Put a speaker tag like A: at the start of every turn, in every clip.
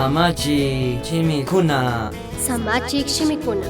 A: Samachi chimikuna.
B: Samachik shimikuna.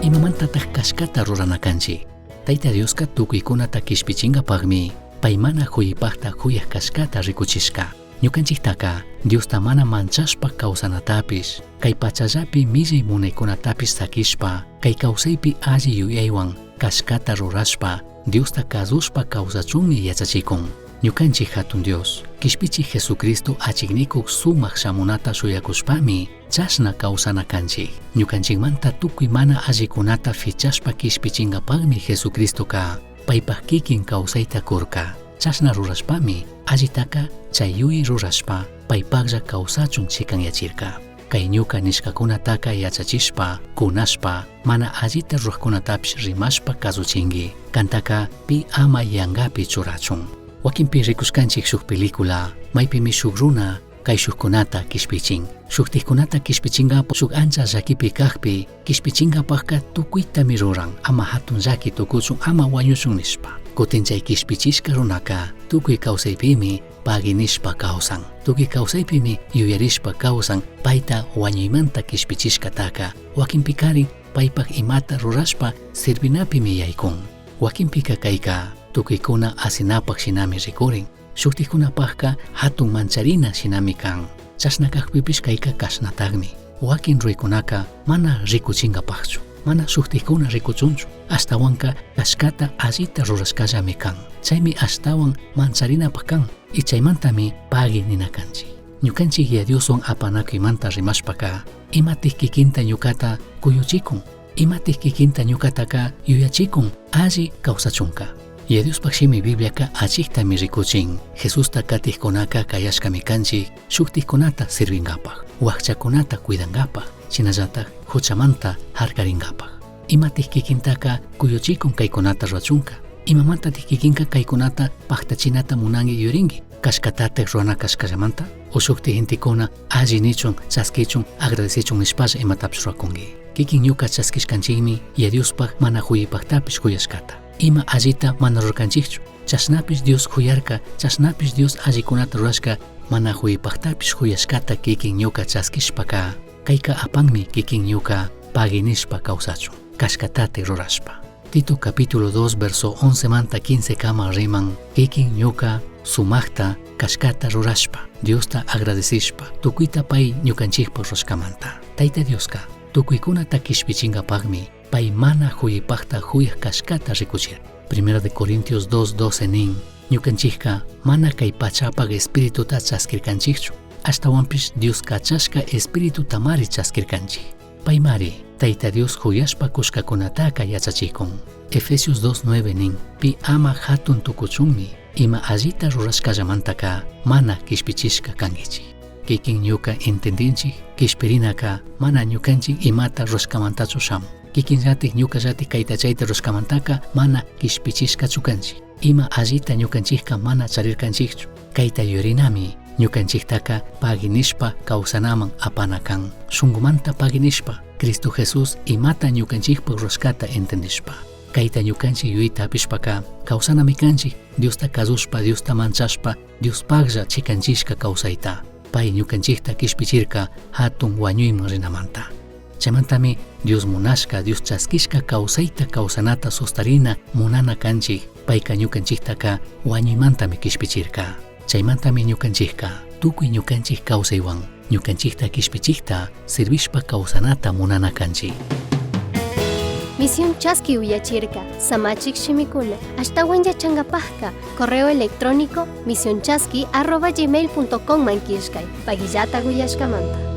C: Imamantataq kashkata ruranakanchik. Tayta Dioska tukuykunata kishpichinkapaqmi pay mana huyipaqta huyaq kashkata rikuchishka. Ñukanchiktaka Diosta mana manchashpa kawsanatapish, kay pachallapi millay munaykunatapish sakishpa, kay kawsaypi alli yuyaywan kashkata rurashpa, Diosta kazushpa kawsachunmi yachachikun. Ñukanchik hatun Dios, kishpichik Jesucristo achiknikuq sumaq shamunata shuyakushpami chashna kawsanakanchik. Ñukanchikmanta tukuy mana allikunata fichashpa kishpichinkapaqmi Jesucristoka paypaq kikin kawsayta kurka. Chashna rurashpami allitaka chay yuyi rurashpa paypaqlla kawsachun chikanyachirka. Kay ñuka nishkakunataka yachachishpa, kunashpa, mana allita ruqkunatapish rimashpa kasuchinki. Kantaka pi ama yangapi churachun. Wakinpi rikushkanchik shuk película, maypimi shuk runa kay shukkunata kishpichin. Shuktikkunata kishpichinkapak shuk ancha llakipi kaqpi kishpichinkapaqka tukuitami ruran, ama hatun llaki tukuchun, ama wañuchun nishpa. Kutin chay kishpichishka runaka tukuy kawsaypimi paginishpa kawsan. Tukuy kawsaypimi yuyarishpa kawsan payta wañuymanta kishpichishkataka. Wakinpikari paypaq imata rurashpa sirvinapimi yaykun. Wakinpika kayka tukuykuna asinapaq shinami rikurin. Shuktikkunapaqka hatun mancharina shinami kan. Chashna kaqpipish kayka kashnataqmi. Wakin ruykunaka mana rikuchinkapaqchu, mana shuktikkuna rikuchunchu. Ashtawanka kashkata allita rurashkallami kan. Chaymi ashtawan mancharinapaq kan y chaymantami pagi ninakanchik. Ñukanchik Dioswan apanakuymanta rimashpaka imatik kikinta ñukata kuyuchikun, imatik kikinta ñukataka yuyachikun alli kawsachunka. Diospaq shimi Bibliaka alliktami rikuchin. Jesusta katikkunaka kayashkami kanchik shuktikkunata sirvinkapaq, wakchakunata cuidankapaq, shinallataq huchamanta harkarinkapaq. Imatik kikintaka kuyuchikun kaykunata rurachunka. Imamantatik kikinka kaykunata paqtachinata munanki yurinki. Kashkatatek ruana kashkallamanta o shukti gentikuna alli nichun, chaskichun, agradecichun nishpalla imatapish rurakunki. Kikin ñuka chaskishkanchikmi Diospaq mana huyipaqtapish huyashkata. Ima allita mana rurkanchikchu. Chashnapish Dios huyarka, chashnapish Dios allikunata rurashka mana huyipaqtapish huyashkata kikin ñuka chaskishpaka. Kayka apanmi kikin ñuka paginishpa kawsachun, kashkatate rurashpa. Tito capítulo 2 verso 11 manta 15 kama riman kikin ñuka sumaqta kashkata rurashpa, Diosta agradecishpa, tukuyta pay ñukanchikpa rurashkamanta. Tayta Dioska tukuykunata kishpichinkapaqmi pay mana huyipaqta huyaq kashkata rikuchir. 1 de Corintios 2:12 nin ñukanchikka mana kay pachapaq espirituta chaskirkanchikchu, ashtawanpish Dios kachashka espirituta mari chaskirkanchik. Paymari Tayta Dios huyashpa kushkakunataka yachachikun. Efesios 2:9 nin pi ama hatun tukuchunmi ima allita rurashkallamantaka mana kishpichishka kankichik. Kikin ñuka entendinchik kishpirinaka mana ñukanchik imata rurashkamantachu shamun. Kikinllatik ñukallatik kayta chayta rurashkamantaka mana kishpichishkachu kanchik. Ima allita ñukanchikka mana charirkanchikchu. Kayta yurinami ñukanchiktaka paginishpa kawsanaman apana kan. Shunkumanta paginishpa Cristo Jesús imata ñukanchikpaq rurashkata entendishpa. Kayta ñukanchik yuyta apishpaka kawsanami kanchik Diosta kazushpa, Diosta manchashpa, Diospaqlla chikanchishka kawsayta. Pay ñukanchikta kishpichirka hatun wañuyman rinamanta. Chaymantami Dios munashka, Dios chaskishka kawsayta kawsanata sustarina munana kanchik. Payka ñukanchiktaka wañuymantami kishpichirka. Chaymantami ñukanchikka tukuy ñukanchik kawsaywan ñukanchikta kishpichikta sirvishpa kawsanata munana kanchik.
B: Misión Chaski Uyachirka, Samachik Shimikuna, ashtawan yachangapajka, correo electrónico misionchaski@gmail.com mankishkay, pagillata guyashkamanta.